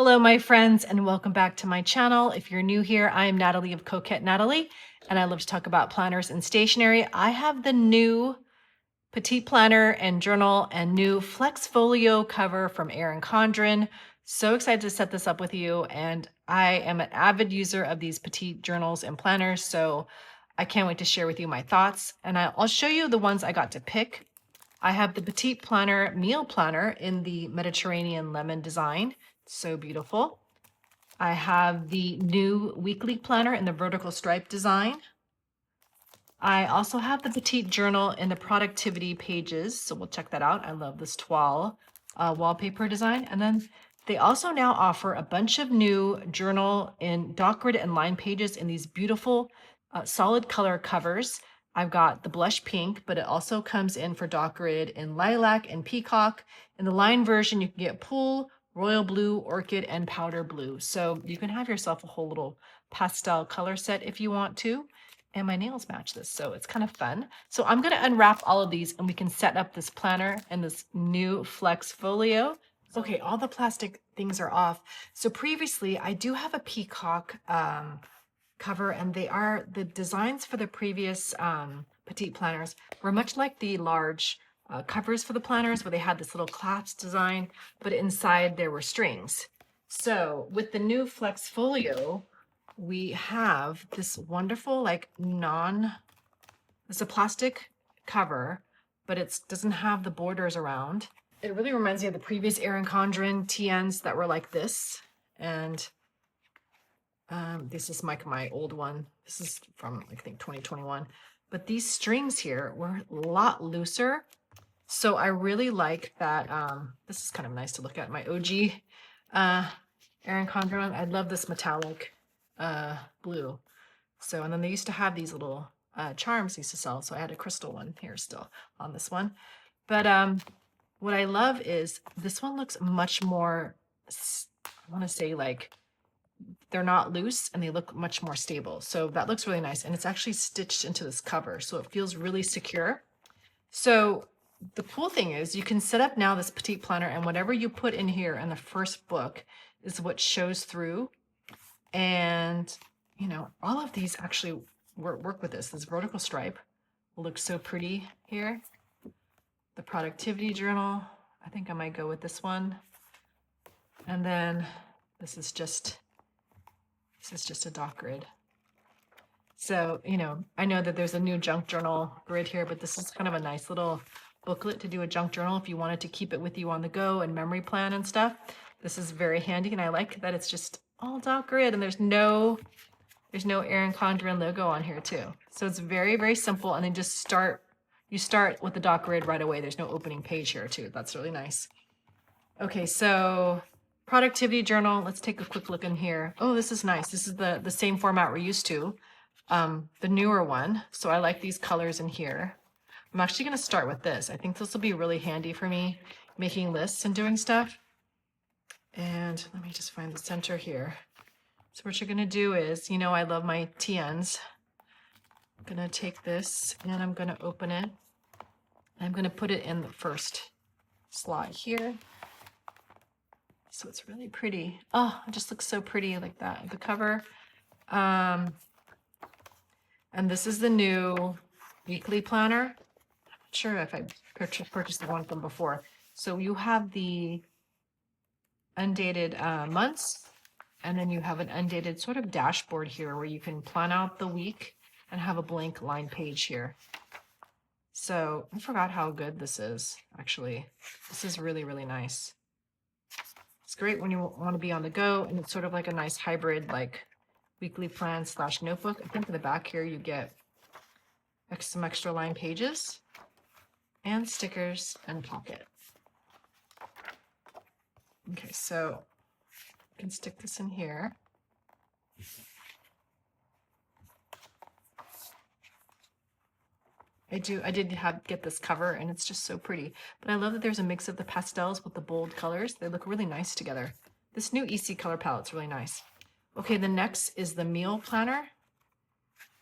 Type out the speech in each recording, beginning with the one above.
Hello, my friends, and welcome back to my channel. If you're new here, I am Natalie of Coquette Natalie, and I love to talk about planners and stationery. I have the new Petite Planner and Journal and new Flex Folio cover from Erin Condren. So excited to set this up with you, and I am an avid user of these Petite journals and planners, so I can't wait to share with you my thoughts. And I'll show you the ones I got to pick. I have the Petite Planner Meal Planner in the Mediterranean lemon design. So beautiful. I have the new weekly planner in the vertical stripe design. I also have the Petite journal in the productivity pages, so we'll check that out. I love this Toile wallpaper design. And then they also now offer a bunch of new journal in dot grid and line pages in these beautiful solid color covers. I've got the blush pink, but it also comes in for dot grid in lilac and peacock. In the line version, you can get pool, royal blue, orchid, and powder blue. So you can have yourself a whole little pastel color set if you want to. And my nails match this, so it's kind of fun. So I'm going to unwrap all of these and we can set up this planner and this new Flex Folio. Okay, all the plastic things are off. So previously, I do have a peacock cover, and the designs for the previous Petite planners were much like the large covers for the planners, where they had this little clasp design, but inside there were strings. So with the new Flex Folio, we have this wonderful it's a plastic cover, but it doesn't have the borders around. It really reminds me of the previous Erin Condren TNs that were like this. And this is like my old one. This is from, I think, 2021. But these strings here were a lot looser. So I really like that. This is kind of nice to look at. My OG Erin Condren. I love this metallic blue. So, and then they used to have these little charms they used to sell. So I had a crystal one here still on this one. But what I love is this one looks much more, I want to say, like, they're not loose and they look much more stable. So that looks really nice. And it's actually stitched into this cover, so it feels really secure. So the cool thing is you can set up now this Petite planner, and whatever you put in here in the first book is what shows through. And, you know, all of these actually work with this. This vertical stripe will look so pretty here. The productivity journal, I think I might go with this one. And then this is just a dot grid. So, you know, I know that there's a new junk journal grid here, but this is kind of a nice little booklet to do a junk journal if you wanted to keep it with you on the go and memory plan and stuff. This is very handy, and I like that it's just all dot grid and there's no Erin Condren logo on here too. So it's very, very simple, and then you start with the dot grid right away. There's no opening page here too. That's really nice. Okay, so productivity journal. Let's take a quick look in here. Oh, this is nice. This is the same format we're used to, the newer one. So I like these colors in here. I'm actually going to start with this. I think this will be really handy for me making lists and doing stuff. And let me just find the center here. So what you're going to do is, you know, I love my TNs. I'm going to take this and I'm going to open it. I'm going to put it in the first slot here. So it's really pretty. Oh, it just looks so pretty like that, the cover. And this is the new weekly planner. I'm not sure if I purchased the one from before. So you have the undated months, and then you have an undated sort of dashboard here where you can plan out the week and have a blank line page here. So I forgot how good this is, actually. This is really, really nice. It's great when you want to be on the go, and it's sort of like a nice hybrid, like weekly plan / notebook. I think in the back here you get some extra line pages and stickers and pocket. Okay, so I can stick this in here. I did get this cover, and it's just so pretty. But I love that there's a mix of the pastels with the bold colors. They look really nice together. This new EC color palette's really nice. Okay, the next is the meal planner.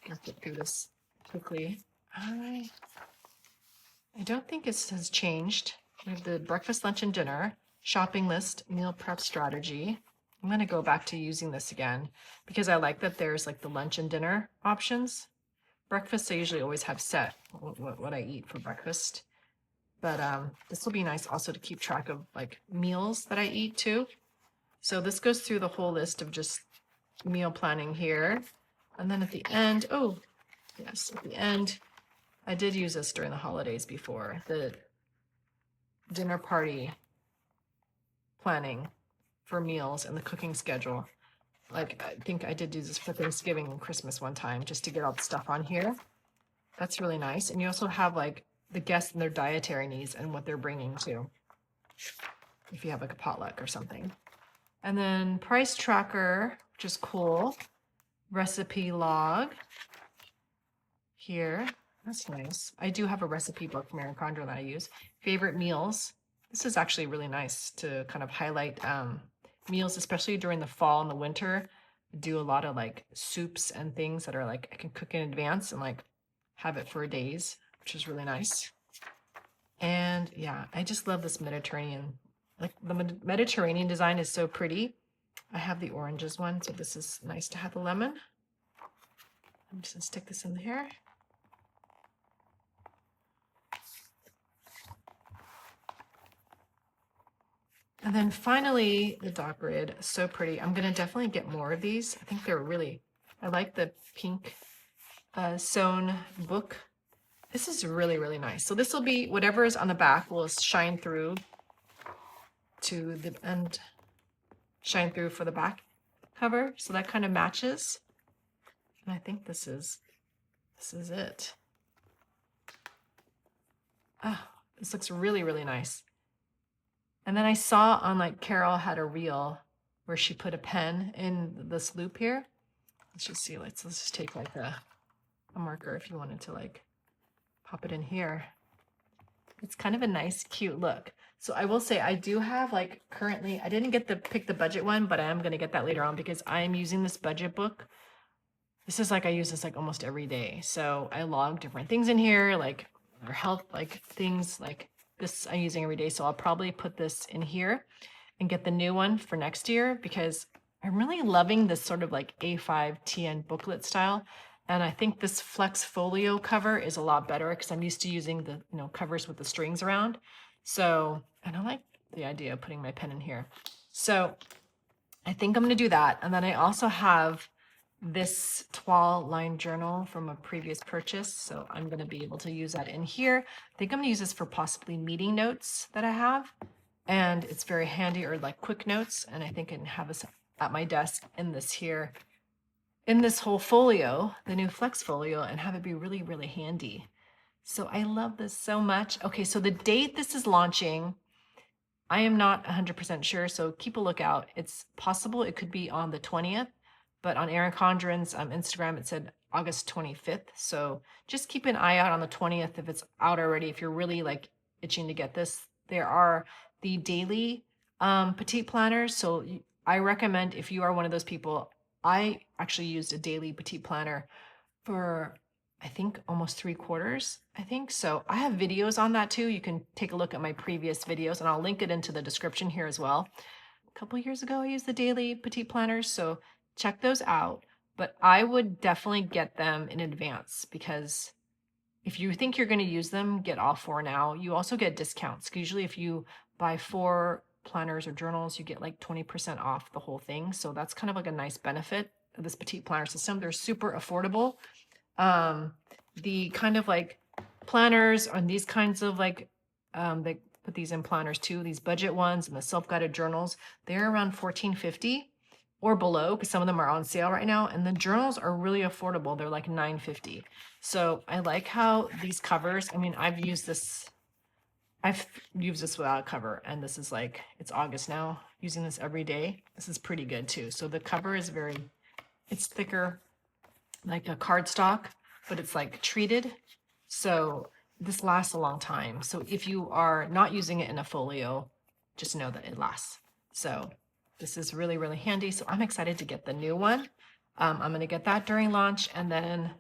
I'll get through this quickly. I don't think it has changed. We have the breakfast, lunch, and dinner, shopping list, meal prep strategy. I'm going to go back to using this again because I like that there's like the lunch and dinner options. Breakfast, I usually always have set what I eat for breakfast. But this will be nice also to keep track of like meals that I eat too. So this goes through the whole list of just meal planning here. And then at the end, oh, yes, at the end, I did use this during the holidays before, the dinner party planning for meals and the cooking schedule. Like, I think I did do this for Thanksgiving and Christmas one time just to get all the stuff on here. That's really nice. And you also have like the guests and their dietary needs and what they're bringing too, if you have like a potluck or something. And then price tracker, which is cool. Recipe log here. That's nice. I do have a recipe book from Erin Condren that I use. Favorite meals. This is actually really nice to kind of highlight meals, especially during the fall and the winter. I do a lot of like soups and things that are like I can cook in advance and like have it for days, which is really nice. And yeah, I just love this Mediterranean. Like the Mediterranean design is so pretty. I have the oranges one, so this is nice to have the lemon. I'm just gonna stick this in here. And then finally, the dot grid, so pretty. I'm gonna definitely get more of these. I think they're really, I like the pink sewn book. This is really, really nice. So this will be, whatever is on the back will shine through to the end, shine through for the back cover. So that kind of matches. And I think this is it. Oh, this looks really, really nice. And then I saw on like Carol had a reel where she put a pen in this loop here. Let's just see, let's just take like a marker if you wanted to like pop it in here. It's kind of a nice, cute look. So I will say I do have like currently, I didn't get pick the budget one, but I am going to get that later on because I am using this budget book. This is like, I use this like almost every day. So I log different things in here, like or health, like things like this I'm using every day. So I'll probably put this in here and get the new one for next year because I'm really loving this sort of like A5 TN booklet style. And I think this Flex Folio cover is a lot better because I'm used to using the covers with the strings around. So, and I like the idea of putting my pen in here. So I think I'm going to do that. And then I also have this Toile line journal from a previous purchase. So I'm going to be able to use that in here. I think I'm going to use this for possibly meeting notes that I have. And it's very handy, or like quick notes. And I think I can have this at my desk in this here, in this whole folio, the new Flex Folio, and have it be really, really handy. So I love this so much. Okay, so the date this is launching, I am not 100% sure, so keep a lookout. It's possible it could be on the 20th, but on Erin Condren's Instagram, it said August 25th. So just keep an eye out on the 20th if it's out already, if you're really like itching to get this. There are the daily petite planners. So I recommend, if you are one of those people, I actually used a daily petite planner for I think almost 3/4, I think. So I have videos on that too. You can take a look at my previous videos and I'll link it into the description here as well. A couple years ago, I used the daily petite planners, so check those out. But I would definitely get them in advance because if you think you're going to use them, get all 4 now. You also get discounts. Usually if you buy 4 planners or journals, you get like 20% off the whole thing. So that's kind of like a nice benefit of this petite planner system. They're super affordable. The kind of like planners and these kinds of like, they put these in planners too, these budget ones and the self-guided journals, they're around $14.50 or below because some of them are on sale right now. And the journals are really affordable. They're like $9.50. So I like how these covers, I mean, I've used this without a cover, and this is like, it's August now, using this every day. This is pretty good too. So the cover is it's thicker, like a cardstock, but it's like treated. So this lasts a long time. So if you are not using it in a folio, just know that it lasts. So this is really, really handy. So I'm excited to get the new one. I'm going to get that during launch, and then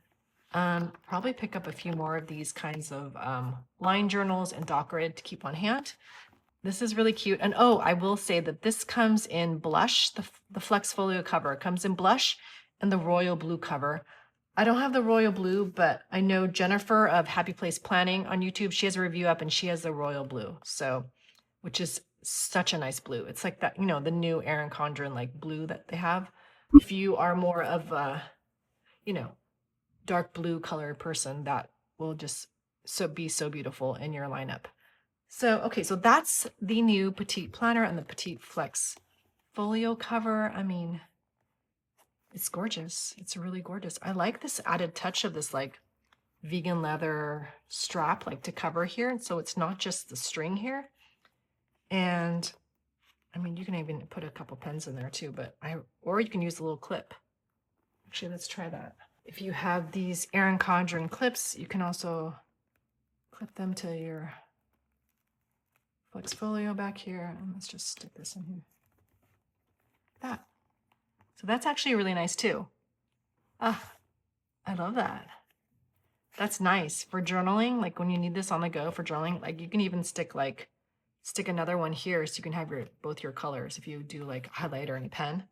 probably pick up a few more of these kinds of line journals and dot grid to keep on hand. This is really cute. And oh, I will say that this comes in blush. The Flex Folio cover comes in blush and the royal blue cover. I don't have the royal blue, but I know Jennifer of Happy Place Planning on YouTube, she has a review up and she has the royal blue. So, which is such a nice blue. It's like that, you know, the new Erin Condren like blue that they have. If you are more of a, you know, dark blue color person, that will just be so beautiful in your lineup. So, okay, so that's the new Petite Planner and the Petite Flex Folio cover. I mean, it's gorgeous. It's really gorgeous. I like this added touch of this like vegan leather strap like to cover here. And so it's not just the string here. And I mean, you can even put a couple pens in there too, or you can use a little clip. Actually, let's try that. If you have these Erin Condren clips, you can also clip them to your Flex Folio back here. And let's just stick this in here. That. So that's actually really nice too. Ah, I love that. That's nice for journaling. Like when you need this on the go for journaling, like you can even stick another one here so you can have both your colors if you do like highlight or any pen.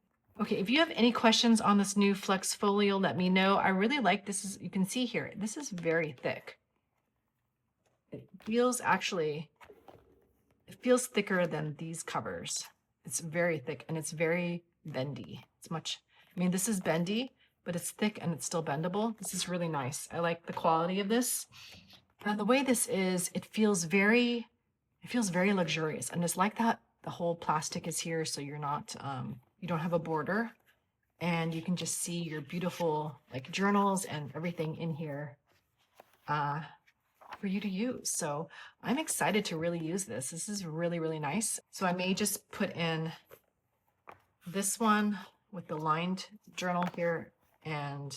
Okay, if you have any questions on this new Flex Folio, let me know. I really like this. You can see here, this is very thick. It feels thicker than these covers. It's very thick and it's very bendy. I mean, this is bendy, but it's thick and it's still bendable. This is really nice. I like the quality of this. And the way this is, it feels very luxurious. And it's like that. The whole plastic is here, so you're not, you don't have a border. And you can just see your beautiful like journals and everything in here for you to use. So I'm excited to really use this. This is really, really nice. So I may just put in this one with the lined journal here and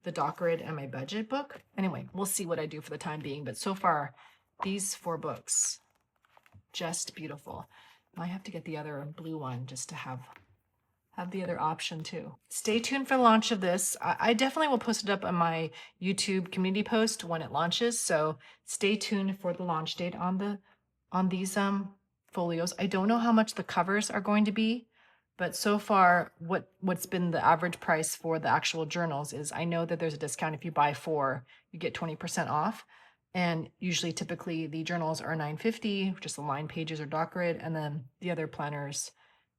the doc grid and my budget book. Anyway, we'll see what I do for the time being. But so far, these 4 books, just beautiful. I have to get the other blue one just to have the other option too. Stay tuned for the launch of this. I definitely will post it up on my YouTube community post when it launches. So stay tuned for the launch date on these folios. I don't know how much the covers are going to be, but so far what's been the average price for the actual journals is I know that there's a discount. If you buy 4, you get 20% off. And usually typically the journals are $9.50, just the line pages or doc grid, and then the other planners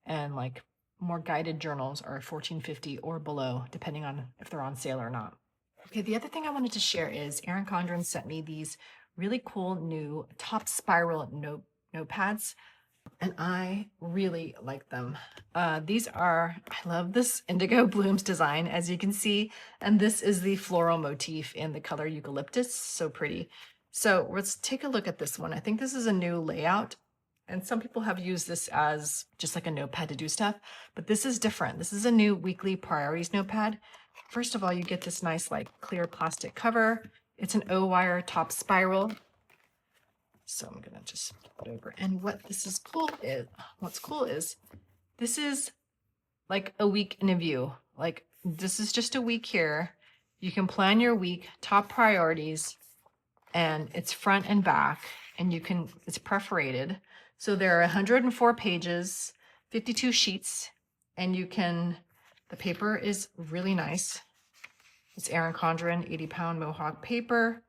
and like more guided journals are $14.50 or below, depending on if they're on sale or not. Okay, the other thing I wanted to share is Erin Condren sent me these really cool new top spiral notepads, and I really like them. I love this indigo blooms design, as you can see, and this is the floral motif in the color eucalyptus, so pretty. So let's take a look at this one. I think this is a new layout. And some people have used this as just like a notepad to do stuff, but this is different. This is a new weekly priorities notepad. First of all, you get this nice like clear plastic cover. It's an O-wire top spiral. So I'm gonna just put it over. And what's cool is this is like a week in a view. Like this is just a week here. You can plan your week, top priorities, and it's front and back, and it's perforated. So there are 104 pages, 52 sheets, and the paper is really nice. It's Erin Condren 80-pound Mohawk paper.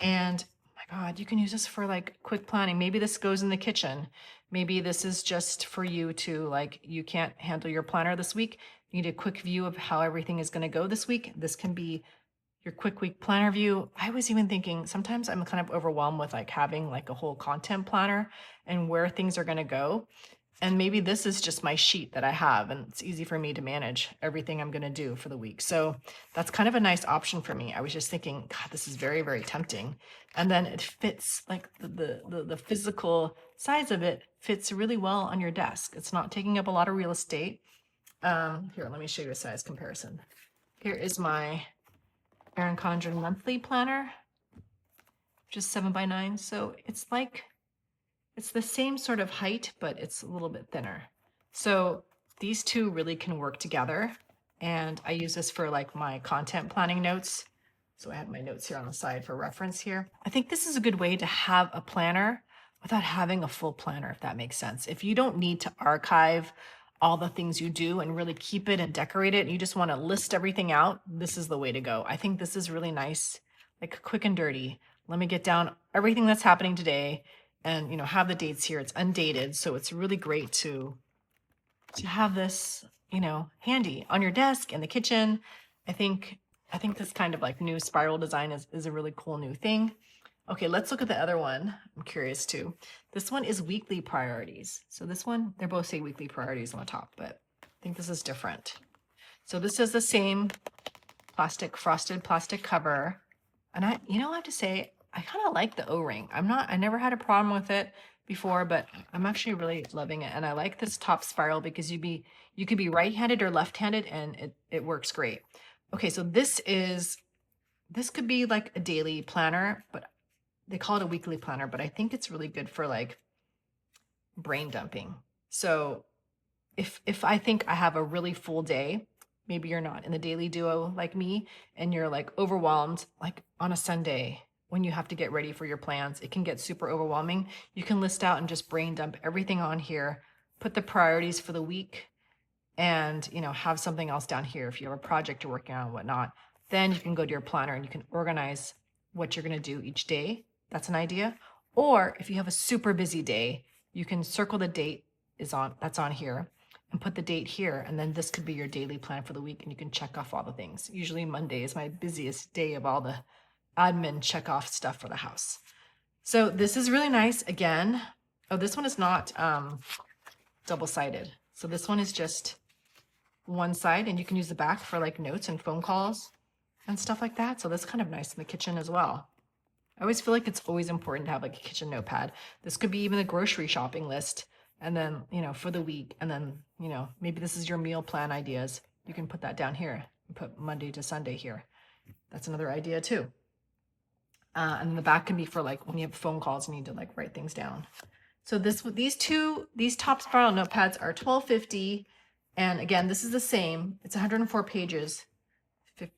And my God, you can use this for like quick planning. Maybe this goes in the kitchen. Maybe this is just for you to like, you can't handle your planner this week. You need a quick view of how everything is going to go this week. This can be your quick week planner view. I was even thinking sometimes I'm kind of overwhelmed with like having like a whole content planner and where things are going to go. And maybe this is just my sheet that I have, and it's easy for me to manage everything I'm going to do for the week. So that's kind of a nice option for me. I was just thinking, God, this is very, very tempting. And then it fits like the physical size of it fits really well on your desk. It's not taking up a lot of real estate. Here, let me show you a size comparison. Here is my Erin Condren monthly planner, just 7x9. So it's the same sort of height, but it's a little bit thinner. So these two really can work together. And I use this for like my content planning notes. So I have my notes here on the side for reference here. I think this is a good way to have a planner without having a full planner, if that makes sense. If you don't need to archive all the things you do and really keep it and decorate it, and you just want to list everything out, this is the way to go. I think this is really nice, like quick and dirty. Let me get down everything that's happening today and, you know, have the dates here. It's undated, so it's really great to have this, you know, handy on your desk in the kitchen. I think this kind of like new spiral design is a really cool new thing. Okay, let's look at the other one. I'm curious too. This one is weekly priorities. So this one, they both say weekly priorities on the top, but I think this is different. So this is the same frosted plastic cover. And I have to say, I kind of like the O-ring. I never had a problem with it before, but I'm actually really loving it. And I like this top spiral because you could be right-handed or left-handed and it works great. Okay, so this could be like a daily planner, but they call it a weekly planner, but I think it's really good for like brain dumping. So if I think I have a really full day, maybe you're not in the daily duo like me, and you're like overwhelmed, like on a Sunday when you have to get ready for your plans, it can get super overwhelming. You can list out and just brain dump everything on here, put the priorities for the week, and, you know, have something else down here if you have a project you're working on and whatnot. Then you can go to your planner and you can organize what you're going to do each day. That's an idea. Or if you have a super busy day, you can circle the date that's on here and put the date here. And then this could be your daily plan for the week and you can check off all the things. Usually Monday is my busiest day of all the admin check off stuff for the house. So this is really nice. Again, oh, this one is not double-sided. So this one is just one side and you can use the back for like notes and phone calls and stuff like that. So that's kind of nice in the kitchen as well. I always feel like it's always important to have like a kitchen notepad. This could be even a grocery shopping list. And then, you know, for the week, and then, you know, maybe this is your meal plan ideas. You can put that down here and put Monday to Sunday here. That's another idea too. And then the back can be for like when you have phone calls and you need to like write things down. So these top spiral notepads are $12.50. And again, this is the same. It's 104 pages.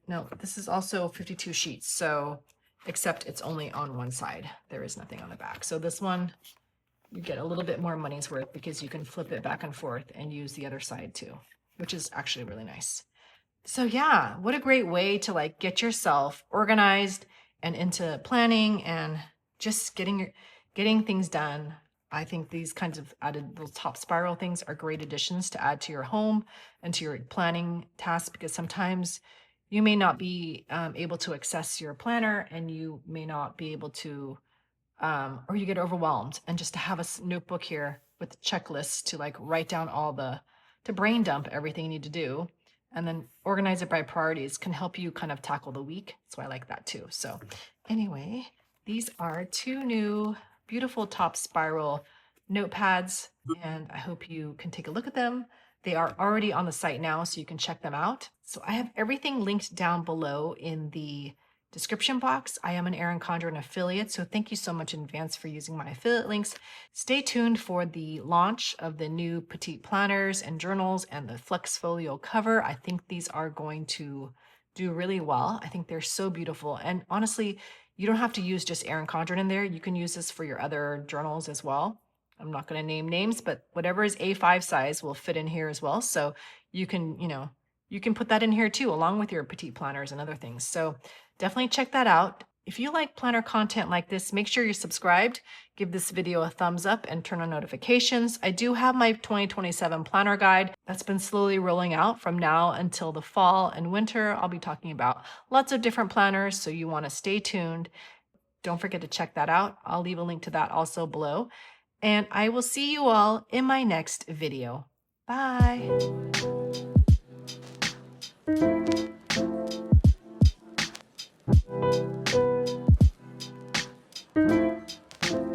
No, this is also 52 sheets. So except it's only on one side. There is nothing on the back. So this one, you get a little bit more money's worth because you can flip it back and forth and use the other side too, which is actually really nice. So yeah, what a great way to like get yourself organized and into planning and just getting things done. I think these kinds of added little top spiral things are great additions to add to your home and to your planning tasks, because sometimes you may not be able to access your planner and you may not be able to, or you get overwhelmed. And just to have a notebook here with checklists to like write down to brain dump everything you need to do and then organize it by priorities can help you kind of tackle the week. So I like that too. So anyway, these are two new beautiful top spiral notepads, and I hope you can take a look at them. They are already on the site now, so you can check them out. So I have everything linked down below in the description box. I am an Erin Condren affiliate, so thank you so much in advance for using my affiliate links. Stay tuned for the launch of the new Petite planners and journals and the Flex Folio cover. I think these are going to do really well. I think they're so beautiful. And honestly, you don't have to use just Erin Condren in there. You can use this for your other journals as well. I'm not going to name names, but whatever is A5 size will fit in here as well. So you can, you can put that in here too, along with your Petite planners and other things. So definitely check that out. If you like planner content like this, make sure you're subscribed, give this video a thumbs up, and turn on notifications. I do have my 2027 planner guide that's been slowly rolling out from now until the fall and winter. I'll be talking about lots of different planners, so you want to stay tuned. Don't forget to check that out. I'll leave a link to that also below. And I will see you all in my next video. Bye.